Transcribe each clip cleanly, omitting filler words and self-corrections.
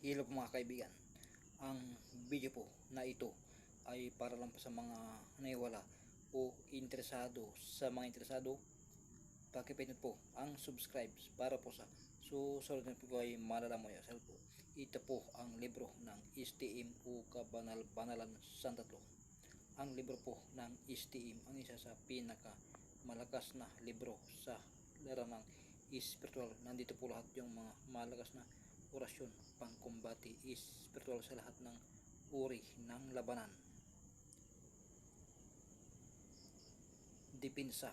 Hello po mga kaibigan. Ang video po na ito ay para lang po sa mga naiwala o interesado. Sa mga interesado, pakipindot po ang subscribe para po sa susunod na po ay malalaman nyo po. Ito po ang libro ng STM o Kabanal-Banalan Santatlo. Ang libro po ng STM ang isa sa pinaka malakas na libro sa laranang spiritual. Nandito po lahat yung mga malakas na orasyon, pangkumbati spiritual sa lahat ng uri ng labanan, dipinsa,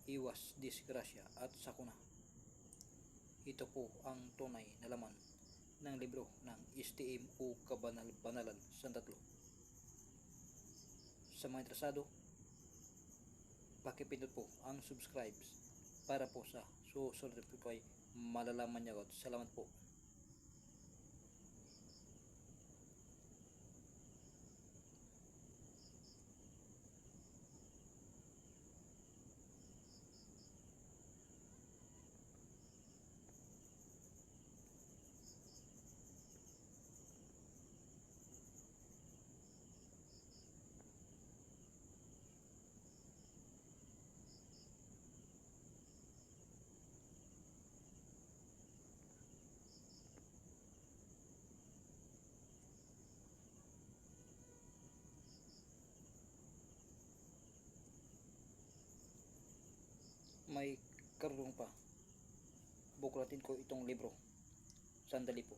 iwas, disgrasya at sakuna. Ito po ang tunay na laman ng libro ng STM o Kabanal-Banalan Santatlo. Sa mga interesado, pakipindot po ang subscribe para po sa susunod po ay malalaman niya. Salamat po. May karunong pa, buklatin ko itong libro. Sandali po.